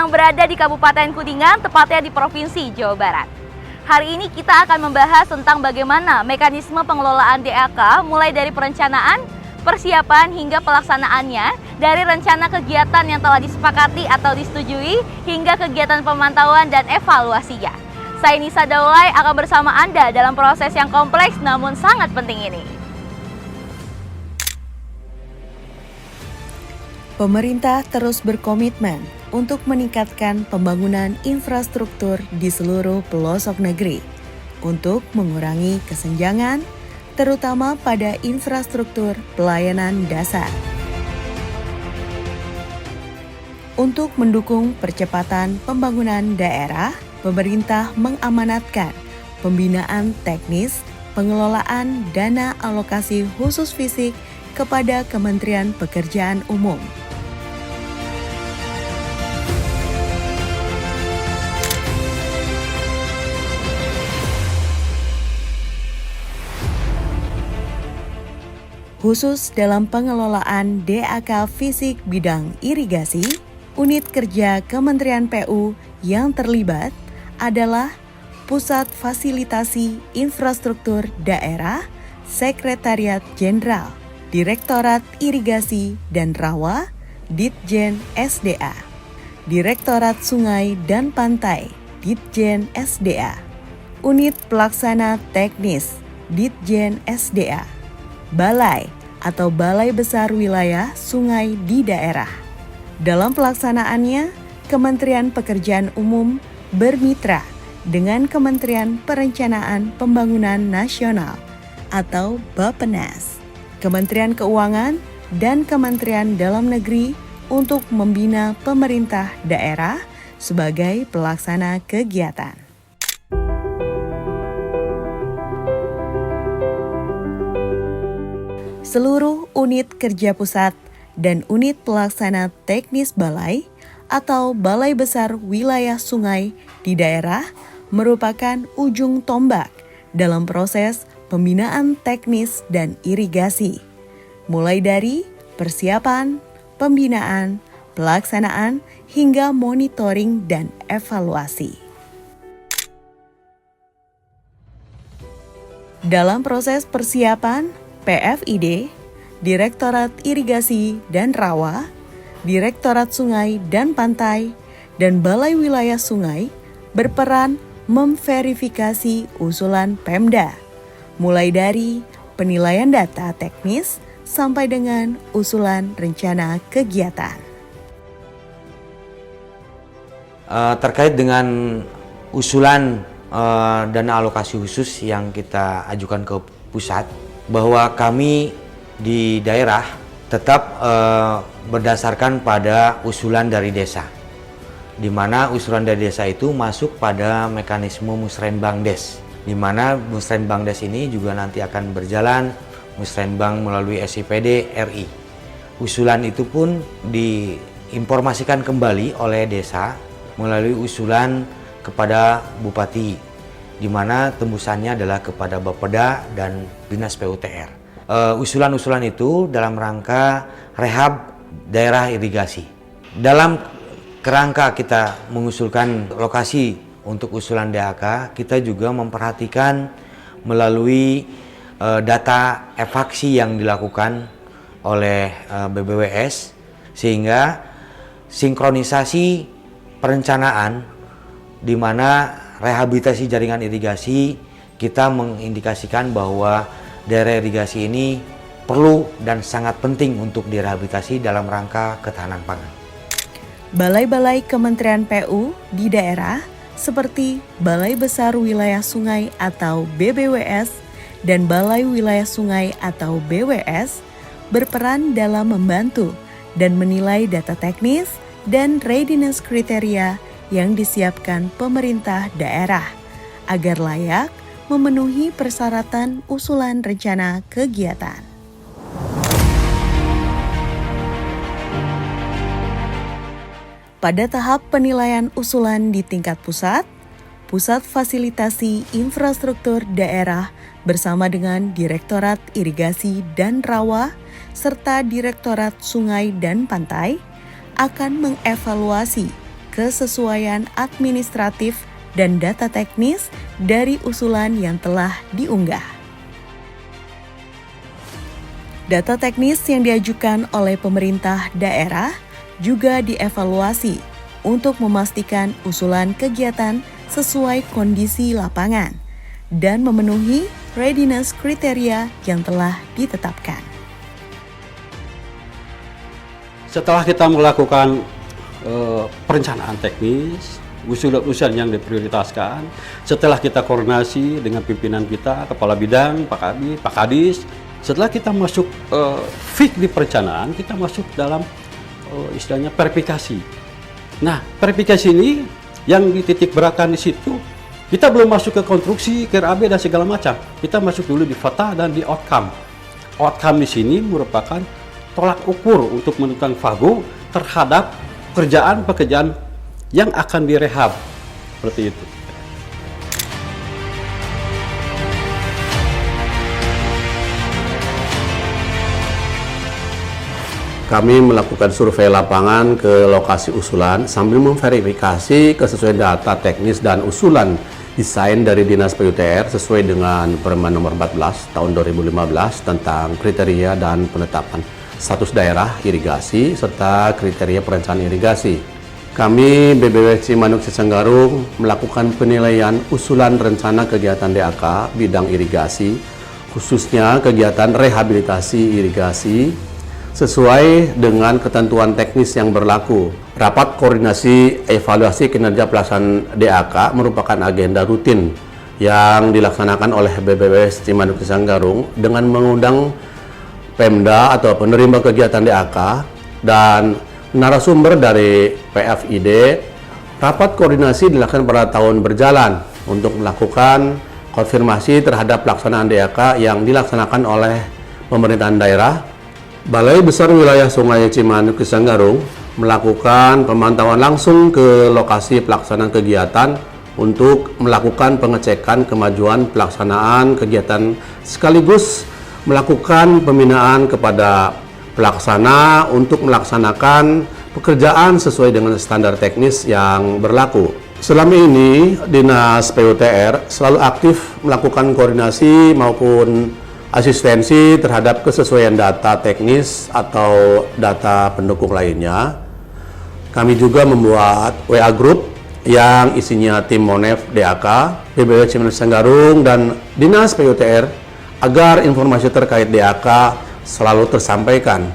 yang berada di Kabupaten Kuningan, tepatnya di Provinsi Jawa Barat. Hari ini kita akan membahas tentang bagaimana mekanisme pengelolaan DAK mulai dari perencanaan, persiapan hingga pelaksanaannya, dari rencana kegiatan yang telah disepakati atau disetujui hingga kegiatan pemantauan dan evaluasinya. Saya Nisa Daulay akan bersama Anda dalam proses yang kompleks namun sangat penting ini. Pemerintah terus berkomitmen untuk meningkatkan pembangunan infrastruktur di seluruh pelosok negeri untuk mengurangi kesenjangan, terutama pada infrastruktur pelayanan dasar. Untuk mendukung percepatan pembangunan daerah, pemerintah mengamanatkan pembinaan teknis pengelolaan dana alokasi khusus fisik kepada Kementerian Pekerjaan Umum. Khusus dalam pengelolaan DAK fisik bidang irigasi, unit kerja Kementerian PU yang terlibat adalah Pusat Fasilitasi Infrastruktur Daerah, Sekretariat Jenderal, Direktorat Irigasi dan Rawa, Ditjen SDA, Direktorat Sungai dan Pantai, Ditjen SDA, Unit Pelaksana Teknis, Ditjen SDA, Balai atau Balai Besar Wilayah Sungai di daerah. Dalam pelaksanaannya, Kementerian Pekerjaan Umum bermitra dengan Kementerian Perencanaan Pembangunan Nasional atau Bappenas, Kementerian Keuangan, dan Kementerian Dalam Negeri untuk membina pemerintah daerah sebagai pelaksana kegiatan. Seluruh unit kerja pusat dan unit pelaksana teknis balai atau Balai Besar Wilayah Sungai di daerah merupakan ujung tombak dalam proses pembinaan teknis dan irigasi, mulai dari persiapan, pembinaan, pelaksanaan, hingga monitoring dan evaluasi. Dalam proses persiapan, PFID, Direktorat Irigasi dan Rawa, Direktorat Sungai dan Pantai, dan Balai Wilayah Sungai berperan memverifikasi usulan Pemda, mulai dari penilaian data teknis sampai dengan usulan rencana kegiatan. Terkait dengan usulan dana alokasi khusus yang kita ajukan ke pusat, bahwa kami di daerah tetap berdasarkan pada usulan dari desa, di mana usulan dari desa itu masuk pada mekanisme Musrenbangdes, di mana Musrenbangdes ini juga nanti akan berjalan Musrenbang melalui SIPD RI. Usulan itu pun diinformasikan kembali oleh desa melalui usulan kepada Bupati, di mana tembusannya adalah kepada Bapeda dan Dinas PUTR. Usulan-usulan itu dalam rangka rehab daerah irigasi. Dalam kerangka kita mengusulkan lokasi untuk usulan DAK, kita juga memperhatikan melalui data evaksi yang dilakukan oleh BBWS, sehingga sinkronisasi perencanaan di mana rehabilitasi jaringan irigasi kita mengindikasikan bahwa daerah irigasi ini perlu dan sangat penting untuk direhabilitasi dalam rangka ketahanan pangan. Balai-balai Kementerian PU di daerah seperti Balai Besar Wilayah Sungai atau BBWS dan Balai Wilayah Sungai atau BWS berperan dalam membantu dan menilai data teknis dan readiness kriteria yang disiapkan pemerintah daerah agar layak memenuhi persyaratan usulan rencana kegiatan. Pada tahap penilaian usulan di tingkat pusat, Pusat Fasilitasi Infrastruktur Daerah bersama dengan Direktorat Irigasi dan Rawa serta Direktorat Sungai dan Pantai akan mengevaluasi kesesuaian administratif dan data teknis dari usulan yang telah diunggah. Data teknis yang diajukan oleh pemerintah daerah juga dievaluasi untuk memastikan usulan kegiatan sesuai kondisi lapangan dan memenuhi readiness kriteria yang telah ditetapkan. Setelah kita melakukan perencanaan teknis, usulan yang diprioritaskan, setelah kita koordinasi dengan pimpinan kita, kepala bidang, Pak Kadis, setelah kita masuk fit di perencanaan, kita masuk dalam istilahnya verifikasi. Nah, verifikasi ini yang dititik beratkan di situ, kita belum masuk ke konstruksi, ke RAB dan segala macam. Kita masuk dulu di fakta dan di outcome. Outcome di sini merupakan tolak ukur untuk menentukan vago terhadap pekerjaan yang akan direhab, seperti itu. Kami melakukan survei lapangan ke lokasi usulan sambil memverifikasi kesesuaian data teknis dan usulan desain dari Dinas PUTR sesuai dengan Permen Nomor 14 Tahun 2015 tentang kriteria dan penetapan status daerah irigasi serta kriteria perencanaan irigasi. Kami BBW Cimanuk Cisanggarung melakukan penilaian usulan rencana kegiatan DAK bidang irigasi, khususnya kegiatan rehabilitasi irigasi sesuai dengan ketentuan teknis yang berlaku. Rapat koordinasi evaluasi kinerja pelaksanaan DAK merupakan agenda rutin yang dilaksanakan oleh BBW Cimanuk Cisanggarung dengan mengundang Pemda atau penerima kegiatan DAK dan narasumber dari PFID. Rapat koordinasi dilakukan pada tahun berjalan untuk melakukan konfirmasi terhadap pelaksanaan DAK yang dilaksanakan oleh pemerintahan daerah. Balai Besar Wilayah Sungai Cimanuk Cisanggarung melakukan pemantauan langsung ke lokasi pelaksanaan kegiatan untuk melakukan pengecekan kemajuan pelaksanaan kegiatan sekaligus melakukan pembinaan kepada pelaksana untuk melaksanakan pekerjaan sesuai dengan standar teknis yang berlaku. Selama ini, Dinas PUTR selalu aktif melakukan koordinasi maupun asistensi terhadap kesesuaian data teknis atau data pendukung lainnya. Kami juga membuat WA Group yang isinya tim Monef DAK, BBW Cimanuk Cisanggarung, dan Dinas PUTR agar informasi terkait DAK selalu tersampaikan.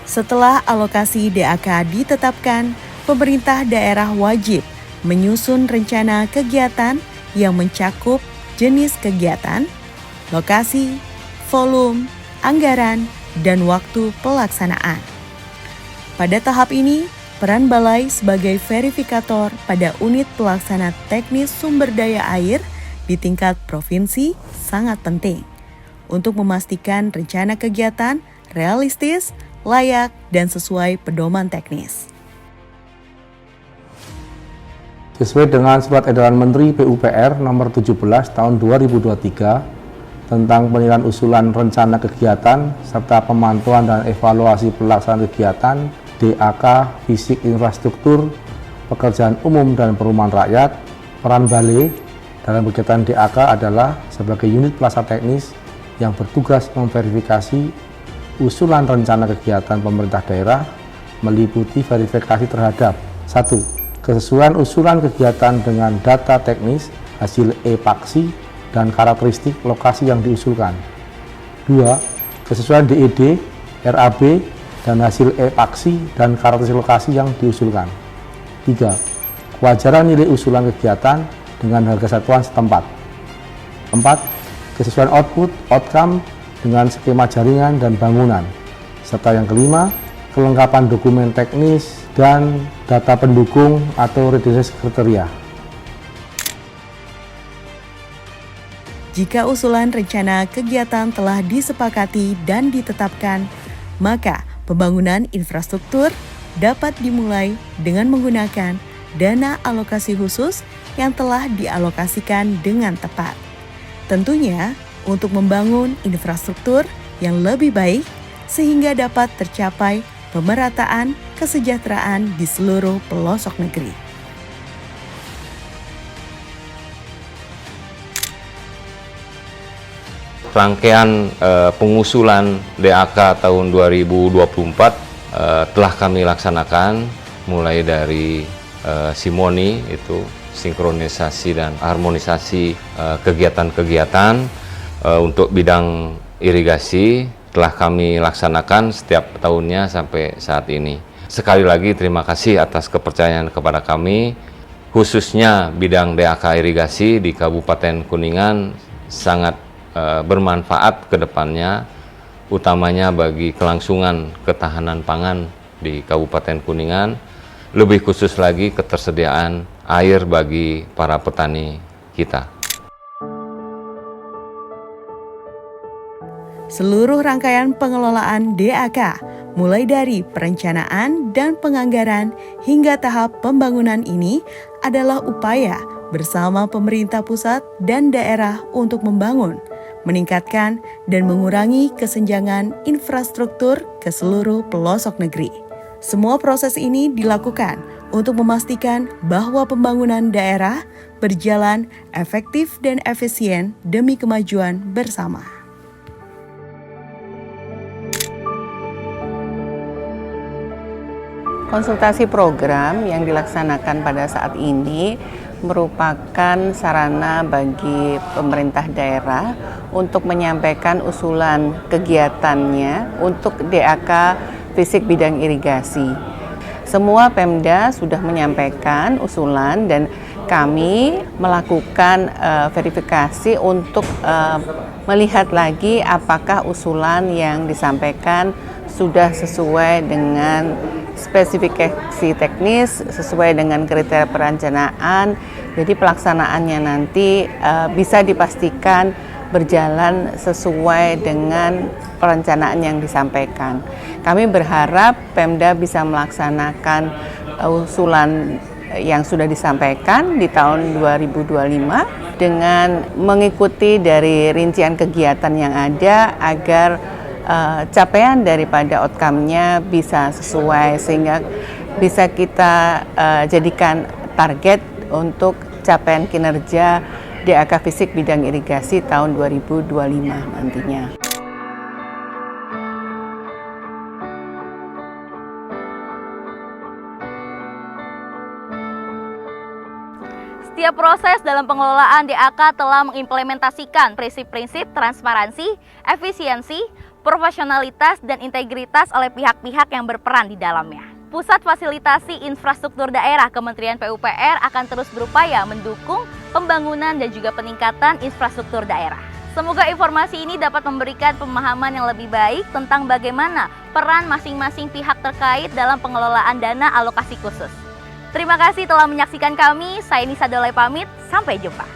Setelah alokasi DAK ditetapkan, pemerintah daerah wajib menyusun rencana kegiatan yang mencakup jenis kegiatan, lokasi, volume, anggaran, dan waktu pelaksanaan. Pada tahap ini, peran Balai sebagai verifikator pada unit pelaksana teknis sumber daya air di tingkat provinsi sangat penting untuk memastikan rencana kegiatan realistis, layak, dan sesuai pedoman teknis. Sesuai dengan Surat Edaran Menteri PUPR Nomor 17 Tahun 2023 tentang penilaian usulan rencana kegiatan serta pemantauan dan evaluasi pelaksanaan kegiatan DAK, fisik infrastruktur, pekerjaan umum dan perumahan rakyat, peran Balai dalam kegiatan DAK adalah sebagai unit pelaksana teknis yang bertugas memverifikasi usulan rencana kegiatan pemerintah daerah meliputi verifikasi terhadap 1. Kesesuaian usulan kegiatan dengan data teknis, hasil e-paksi, dan karakteristik lokasi yang diusulkan. 2. Kesesuaian DED, RAB, dan hasil e-paksi dan karakteristik lokasi yang diusulkan. 3. Kewajaran nilai usulan kegiatan dengan harga satuan setempat. 4. Kesesuaian output, outcome dengan skema jaringan dan bangunan. Serta yang kelima, kelengkapan dokumen teknis dan data pendukung atau readiness kriteria. Jika usulan rencana kegiatan telah disepakati dan ditetapkan, maka pembangunan infrastruktur dapat dimulai dengan menggunakan dana alokasi khusus yang telah dialokasikan dengan tepat. Tentunya, untuk membangun infrastruktur yang lebih baik, sehingga dapat tercapai pemerataan kesejahteraan di seluruh pelosok negeri. Rangkaian pengusulan DAK tahun 2024 telah kami laksanakan mulai dari simoni, itu sinkronisasi dan harmonisasi kegiatan-kegiatan untuk bidang irigasi telah kami laksanakan setiap tahunnya sampai saat ini. Sekali lagi terima kasih atas kepercayaan kepada kami, khususnya bidang DAK irigasi di Kabupaten Kuningan sangat bermanfaat ke depannya, utamanya bagi kelangsungan ketahanan pangan di Kabupaten Kuningan, lebih khusus lagi ketersediaan air bagi para petani kita. Seluruh rangkaian pengelolaan DAK, mulai dari perencanaan dan penganggaran hingga tahap pembangunan ini adalah upaya bersama pemerintah pusat dan daerah untuk membangun, meningkatkan, dan mengurangi kesenjangan infrastruktur ke seluruh pelosok negeri. Semua proses ini dilakukan untuk memastikan bahwa pembangunan daerah berjalan efektif dan efisien demi kemajuan bersama. Konsultasi program yang dilaksanakan pada saat ini merupakan sarana bagi pemerintah daerah untuk menyampaikan usulan kegiatannya untuk DAK fisik bidang irigasi. Semua Pemda sudah menyampaikan usulan dan kami melakukan verifikasi untuk melihat lagi apakah usulan yang disampaikan sudah sesuai dengan spesifikasi teknis, sesuai dengan kriteria perencanaan. Jadi pelaksanaannya nanti bisa dipastikan berjalan sesuai dengan perencanaan yang disampaikan. Kami berharap Pemda bisa melaksanakan usulan yang sudah disampaikan di tahun 2025 dengan mengikuti dari rincian kegiatan yang ada agar capaian daripada outcome-nya bisa sesuai, sehingga bisa kita jadikan target untuk capaian kinerja DAK fisik bidang irigasi tahun 2025 nantinya. Setiap proses dalam pengelolaan DAK telah mengimplementasikan prinsip-prinsip transparansi, efisiensi, profesionalitas, dan integritas oleh pihak-pihak yang berperan di dalamnya. Pusat Fasilitasi Infrastruktur Daerah Kementerian PUPR akan terus berupaya mendukung pembangunan dan juga peningkatan infrastruktur daerah. Semoga informasi ini dapat memberikan pemahaman yang lebih baik tentang bagaimana peran masing-masing pihak terkait dalam pengelolaan dana alokasi khusus. Terima kasih telah menyaksikan kami, saya Nisa Dolai pamit, sampai jumpa.